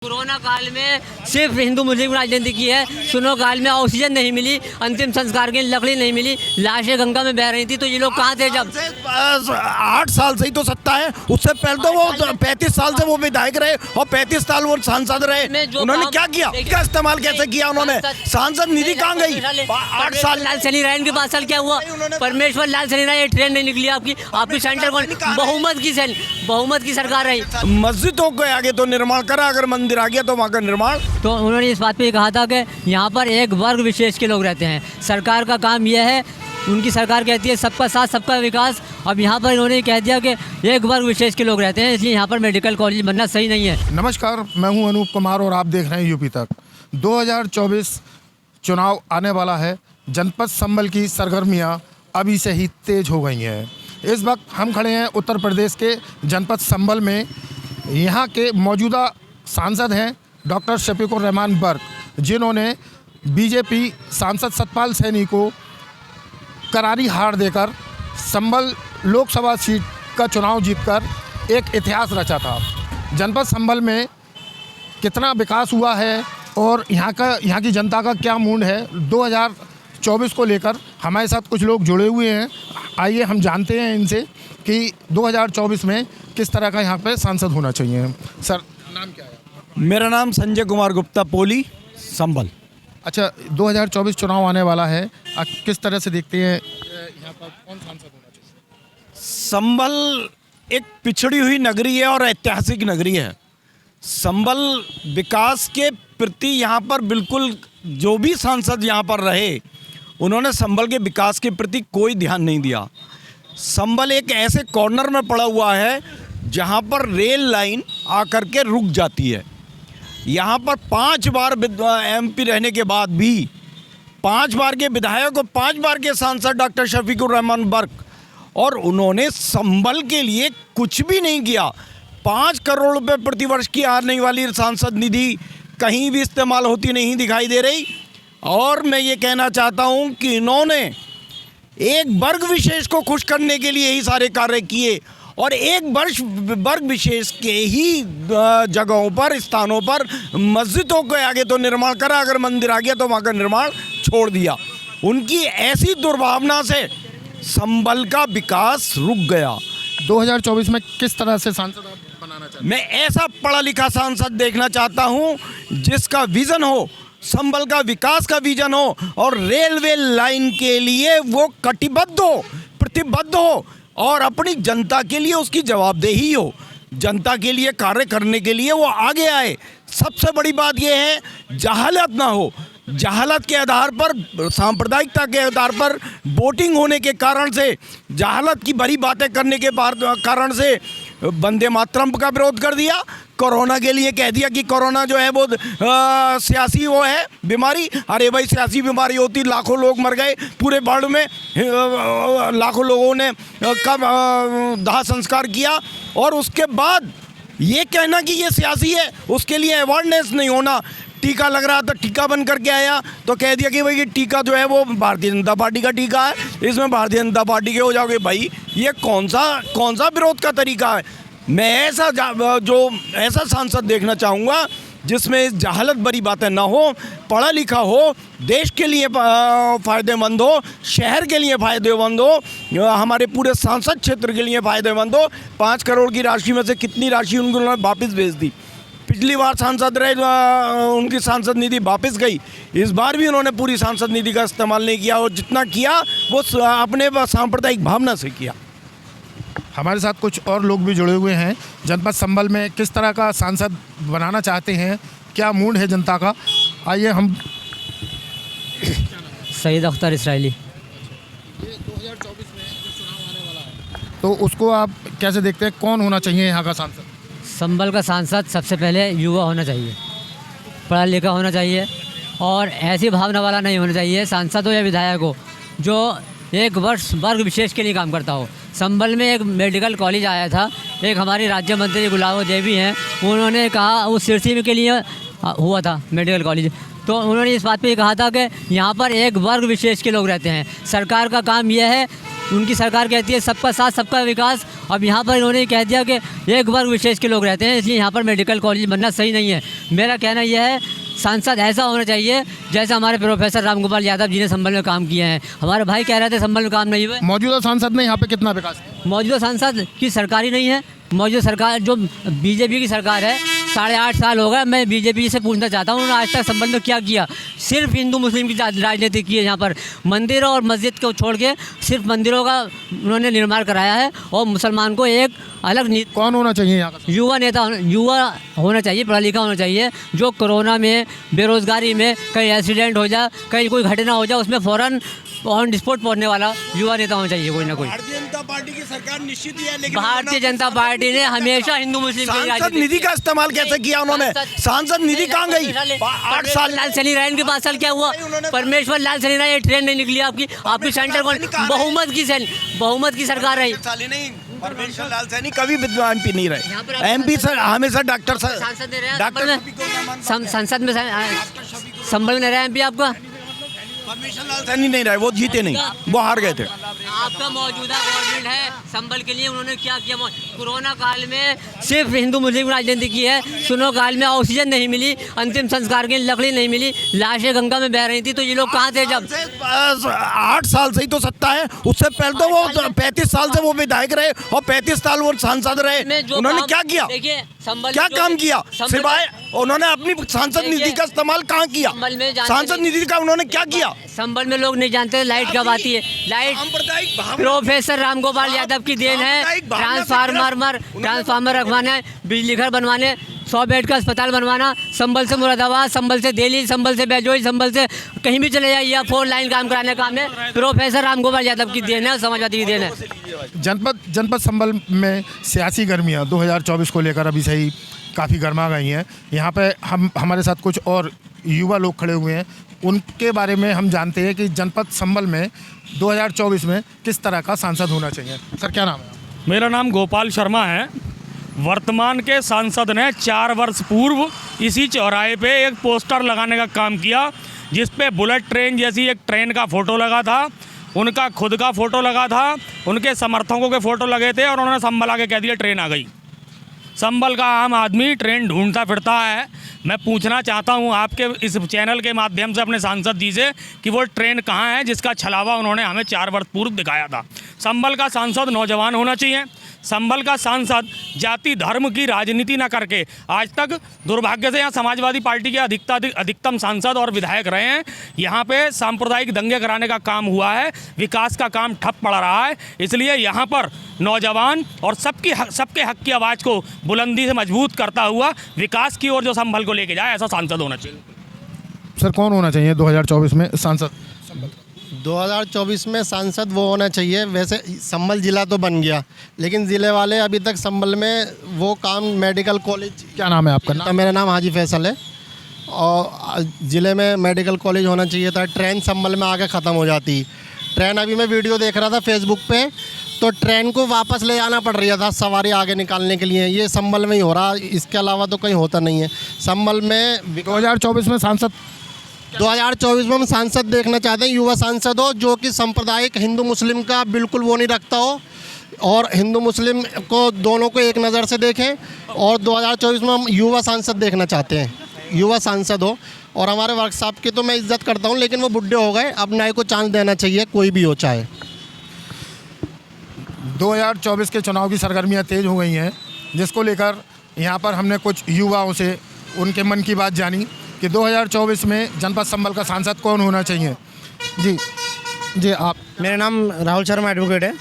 Corona काल में सिर्फ हिंदू मुस्लिम राजनीति की है। चुनाव काल में ऑक्सीजन नहीं मिली, अंतिम संस्कार के लिए लकड़ी नहीं मिली, लाशें गंगा में बह रही थी। तो ये लोग कहाँ थे जब 8 साल से ही तो सत्ता है। उससे पहले तो वो 35 साल से वो विधायक रहे और 35 साल वो सांसद रहे। उन्होंने क्या किया, क्या इस्तेमाल कैसे किया उन्होंने? सांसद निधि कहाँ गई? 8 साल लाल सनी राय के 5 साल क्या हुआ? परमेश्वर लाल सनी राय ट्रेन नहीं निकली आपकी सेंटर कौन? बहुमत की सरकार रही। मस्जिदों के आगे तो निर्माण करा, अगर मंदिर आ गया तो वहाँ का निर्माण। तो उन्होंने इस बात पे कहा था कि यहाँ पर एक वर्ग विशेष के लोग रहते हैं, सरकार का काम यह है, उनकी सरकार कहती है सबका साथ सबका विकास। अब यहाँ पर इन्होंने कह दिया कि एक वर्ग विशेष के लोग रहते हैं, इसलिए यहाँ पर मेडिकल कॉलेज बनना सही नहीं है। नमस्कार, मैं हूँ अनूप कुमार और आप देख रहे हैं यूपी तक। 2024 चुनाव आने वाला है। जनपद संबल की सरगर्मियाँ अभी से ही तेज हो गई हैं। इस वक्त हम खड़े हैं उत्तर प्रदेश के जनपद संबल में। यहाँ के मौजूदा सांसद हैं डॉक्टर शफीकुर रहमान बर्क, जिन्होंने बीजेपी सांसद सतपाल सैनी को करारी हार देकर संबल लोकसभा सीट का चुनाव जीतकर एक इतिहास रचा था। जनपद संबल में कितना विकास हुआ है और यहाँ की जनता का क्या मूड है 2024 को लेकर, हमारे साथ कुछ लोग जुड़े हुए हैं। आइए हम जानते हैं इनसे कि 2024 में किस तरह का यहाँ पे सांसद होना चाहिए। सर, नाम क्या है? मेरा नाम संजय कुमार गुप्ता, पोली, संबल। अच्छा, 2024 चुनाव आने वाला है, आप किस तरह से देखते हैं यहाँ पर कौन सांसद होना चाहिए? संबल एक पिछड़ी हुई नगरी है और ऐतिहासिक नगरी है। संबल विकास के प्रति यहाँ पर बिल्कुल जो भी सांसद यहाँ पर रहे, उन्होंने संबल के विकास के प्रति कोई ध्यान नहीं दिया। संबल एक ऐसे कॉर्नर में पड़ा हुआ है जहाँ पर रेल लाइन आकर के रुक जाती है। यहाँ पर 5 बार एमपी रहने के बाद भी 5 बार के विधायक और 5 बार के सांसद डॉक्टर शफीकुर रहमान बर्क, और उन्होंने संबल के लिए कुछ भी नहीं किया। 5 करोड़ रुपए प्रतिवर्ष की आने वाली सांसद निधि कहीं भी इस्तेमाल होती नहीं दिखाई दे रही। और मैं ये कहना चाहता हूँ कि इन्होंने एक वर्ग विशेष को खुश करने के लिए ही सारे कार्य किए और एक वर्ग विशेष के ही जगहों पर, स्थानों पर मस्जिदों के आगे तो निर्माण करा, अगर मंदिर आ गया तो वहाँ का निर्माण छोड़ दिया। उनकी ऐसी दुर्भावना से संबल का विकास रुक गया। 2024 में किस तरह से सांसद आप बनाना चाहते हैं? मैं ऐसा पढ़ा लिखा सांसद देखना चाहता हूँ जिसका विज़न हो, संबल का विकास का विजन हो और रेलवे लाइन के लिए वो कटिबद्ध हो, प्रतिबद्ध हो और अपनी जनता के लिए उसकी जवाबदेही हो, जनता के लिए कार्य करने के लिए वो आगे आए। सबसे बड़ी बात यह है जहालत ना हो। जहालत के आधार पर, सांप्रदायिकता के आधार पर वोटिंग होने के कारण से, जहालत की बड़ी बातें करने के कारण से वंदे मातरम का विरोध कर दिया। कोरोना के लिए कह दिया कि कोरोना जो है वो सियासी वो है बीमारी। अरे भाई, सियासी बीमारी होती, लाखों लोग मर गए पूरे वर्ल्ड में, लाखों लोगों ने कब दाह संस्कार किया। और उसके बाद ये कहना कि ये सियासी है, उसके लिए अवेयरनेस नहीं होना। टीका लग रहा था, टीका बन करके आया तो कह दिया कि भाई ये टीका जो है वो भारतीय जनता पार्टी का टीका है, इसमें भारतीय जनता पार्टी के हो जाओगे। भाई ये कौन सा विरोध का तरीका है? मैं ऐसा सांसद देखना चाहूँगा जिसमें जहालत भरी बातें ना हो, पढ़ा लिखा हो, देश के लिए फ़ायदेमंद हो, शहर के लिए फ़ायदेमंद हो, हमारे पूरे सांसद क्षेत्र के लिए फ़ायदेमंद हो। 5 करोड़ की राशि में से कितनी राशि उन्होंने वापस भेज दी? पिछली बार सांसद रहे, उनकी सांसद निधि वापस गई। इस बार भी उन्होंने पूरी सांसद निधि का इस्तेमाल नहीं किया और जितना किया वो अपने सांप्रदायिक भावना से किया। हमारे साथ कुछ और लोग भी जुड़े हुए हैं। जनपद संबल में किस तरह का सांसद बनाना चाहते हैं, क्या मूड है जनता का, आइए हम। सईद अख्तर इसराइली। ये 2024 में जो चुनाव आने वाला है तो उसको आप कैसे देखते हैं, कौन होना चाहिए यहाँ का सांसद? संबल का सांसद सबसे पहले युवा होना चाहिए, पढ़ा लिखा होना चाहिए और ऐसी भावना वाला नहीं होना चाहिए सांसद हो या विधायक हो जो एक वर्ग विशेष के लिए काम करता हो। संबल में एक मेडिकल कॉलेज आया था, एक हमारी राज्य मंत्री गुलाबो देवी हैं, उन्होंने कहा वो सिरसी के लिए हुआ था मेडिकल कॉलेज, तो उन्होंने इस बात पे कहा था कि यहाँ पर एक वर्ग विशेष के लोग रहते हैं, सरकार का काम यह है, उनकी सरकार कहती है सबका साथ सबका विकास। अब यहाँ पर इन्होंने कह दिया कि एक वर्ग विशेष के लोग रहते हैं, इसलिए यहाँ पर मेडिकल कॉलेज बनना सही नहीं है। मेरा कहना यह है सांसद ऐसा होना चाहिए जैसा हमारे प्रोफेसर रामगोपाल यादव जी ने संभल में काम किए हैं। हमारे भाई कह रहे थे संभल में काम नहीं हुए। मौजूदा सांसद ने यहाँ पे कितना विकास किया? मौजूदा सांसद की सरकार ही नहीं है। मौजूदा सरकार जो बीजेपी की सरकार है, 8.5 साल हो गए। मैं बीजेपी से पूछना चाहता हूँ उन्होंने आज तक संबंध में क्या किया? सिर्फ हिंदू मुस्लिम की राजनीति की है। यहाँ पर मंदिरों और मस्जिद को छोड़ के सिर्फ मंदिरों का उन्होंने निर्माण कराया है और मुसलमान को एक अलग कौन होना चाहिए यहाँ का? युवा नेता युवा होना चाहिए, पढ़ा लिखा होना चाहिए, जो कोरोना में, बेरोजगारी में, कहीं एक्सीडेंट हो जाए, कहीं कोई घटना हो जाए, उसमें फ़ौरन ऑन स्पॉट पहुंचने वाला युवा नेता होना चाहिए कोई ना कोई। भारतीय जनता पार्टी की सरकार निश्चित ही है, लेकिन भारतीय जनता पार्टी ने हमेशा हिंदू मुस्लिम की सांसद राजनीति निधि का इस्तेमाल कैसे किया उन्होंने? सांसद निधि कहाँ गई? 8 साल लाल सनी रायन के 5 साल क्या हुआ? परमेश्वर लाल सनी रायन, ट्रेन नहीं निकली आपकी सेंटर कौन? बहुमत की सरकार रही। नहीं, परमेश्वर लाल सैनी कभी विद्वान एमपी नहीं रहे। एमपी सर हमेशा डॉक्टर सांसद ने डॉक्टर संसद में संभल में रहे एमपी आपका। परमेश्वर लाल सैनी नहीं रहे, वो जीते नहीं, वो हार गए थे। आपका मौजूदा गवर्नमेंट है, संभल के लिए उन्होंने क्या किया? कोरोना काल में सिर्फ हिंदू मुस्लिम राजनीति की है। सुनो काल में ऑक्सीजन नहीं मिली, अंतिम संस्कार की लकड़ी नहीं मिली, लाशें गंगा में बह रही थी, तो ये लोग कहाँ थे जब? 8 साल से ही तो सत्ता है, उससे पहले तो वो 35 साल से वो विधायक रहे और 35 साल वो सांसद रहे। उन्होंने क्या किया? देखिए संभल क्या काम किया? सिवाय उन्होंने अपनी सांसद निधि का इस्तेमाल कहाँ किया? सांसद निधि का उन्होंने क्या किया? संभल में लोग नहीं जानते लाइट कब आती है। लाइट प्रोफेसर रामगोपाल यादव की देन है। ट्रांसफार्मर रखवाने, बिजली घर बनवाने, 100 बेड का अस्पताल बनवाना, संभल से मुरादाबाद, संभल से दिल्ली, संभल से बैजोई, संभल से कहीं भी चले जाइए, 4 लाइन काम कराने का काम है प्रोफेसर रामगोपाल यादव की देन है, समाजवादी की देन है। जनपद संभल में सियासी गर्मियाँ 2024 को लेकर अभी से ही काफ़ी गर्मा गई हैं। यहाँ पे हमारे साथ कुछ और युवा लोग खड़े हुए हैं, उनके बारे में हम जानते हैं कि जनपद संभल में 2024 में किस तरह का सांसद होना चाहिए। सर क्या नाम है? मेरा नाम गोपाल शर्मा है। वर्तमान के सांसद ने 4 वर्ष पूर्व इसी चौराहे पे एक पोस्टर लगाने का काम किया, जिस पे बुलेट ट्रेन जैसी एक ट्रेन का फ़ोटो लगा था, उनका खुद का फ़ोटो लगा था, उनके समर्थकों के फ़ोटो लगे थे, और उन्होंने संभल आके कह दिया ट्रेन आ गई। संभल का आम आदमी ट्रेन ढूंढता फिरता है। मैं पूछना चाहता हूं आपके इस चैनल के माध्यम से अपने सांसद जी से कि वो ट्रेन कहां है जिसका छलावा उन्होंने हमें 4 वर्ष पूर्व दिखाया था। संभल का सांसद नौजवान होना चाहिए। संभल का सांसद जाति धर्म की राजनीति न करके, आज तक दुर्भाग्य से यहाँ समाजवादी पार्टी के अधिकतम सांसद और विधायक रहे हैं। यहाँ पे सांप्रदायिक दंगे कराने का काम हुआ है, विकास का काम ठप पड़ रहा है। इसलिए यहाँ पर नौजवान और सबके हक की आवाज़ को बुलंदी से मजबूत करता हुआ विकास की ओर जो संभल को लेके जाए, ऐसा सांसद होना चाहिए। सर कौन होना चाहिए 2024 में सांसद? 2024 में सांसद वो होना चाहिए। वैसे संभल ज़िला तो बन गया, लेकिन ज़िले वाले अभी तक संभल में वो काम मेडिकल कॉलेज। क्या नाम है आपका? तो मेरा नाम हाजी फैसल है, और ज़िले में मेडिकल कॉलेज होना चाहिए था। ट्रेन संभल में आके ख़त्म हो जाती। ट्रेन अभी मैं वीडियो देख रहा था फेसबुक पे, तो ट्रेन को वापस ले जाना पड़ रहा था सवारी आगे निकालने के लिए। ये संभल में ही हो रहा, इसके अलावा तो कहीं होता नहीं है। संभल में 2024 में सांसद 2024 में हम सांसद देखना चाहते हैं, युवा सांसद हो जो कि सांप्रदायिक हिंदू मुस्लिम का बिल्कुल वो नहीं रखता हो, और हिंदू मुस्लिम को दोनों को एक नज़र से देखें। और 2024 में हम युवा सांसद देखना चाहते हैं, युवा सांसद हो। और हमारे वर्कशॉप की तो मैं इज्जत करता हूं, लेकिन वो बुढ़े हो गए, अब नए को चांस देना चाहिए, कोई भी हो चाहे। 2024 के चुनाव की सरगर्मियां तेज़ हो गई हैं, जिसको लेकर यहाँ पर हमने कुछ युवाओं से उनके मन की बात जानी कि 2024 में जनपद संभल का सांसद कौन होना चाहिए। जी आप? मेरा नाम राहुल शर्मा एडवोकेट है।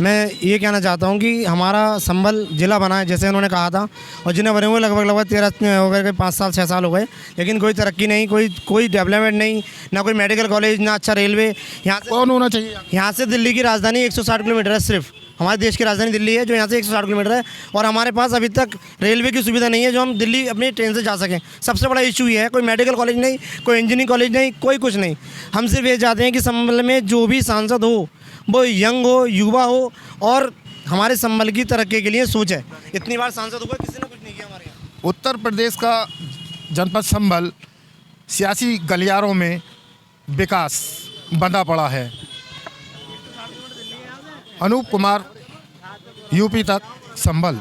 मैं ये कहना चाहता हूँ कि हमारा संभल ज़िला बना है जैसे उन्होंने कहा था, और जिन्हें बने हुए लगभग 13 हो गए, 5 साल 6 साल हो गए, लेकिन कोई तरक्की नहीं, कोई डेवलपमेंट नहीं, ना कोई मेडिकल कॉलेज, ना अच्छा रेलवे। यहाँ से कौन होना चाहिए? यहाँ से दिल्ली की राजधानी 160 किलोमीटर है, सिर्फ हमारे देश की राजधानी दिल्ली है जो यहाँ से 160 किलोमीटर है, और हमारे पास अभी तक रेलवे की सुविधा नहीं है जो हम दिल्ली अपनी ट्रेन से जा सकें। सबसे बड़ा इशू ये है, कोई मेडिकल कॉलेज नहीं, कोई इंजीनियरिंग कॉलेज नहीं, कोई कुछ नहीं। हम सिर्फ ये चाहते हैं कि संभल में जो भी सांसद हो वो यंग हो, युवा हो, और हमारे संभल की तरक्की के लिए सोचे। इतनी बार सांसद हुआ, किसी ने कुछ नहीं किया हमारे यहाँ। उत्तर प्रदेश का जनपद संभल सियासी गलियारों में विकास बंधा पड़ा है। अनूप कुमार यूपी तक संभल।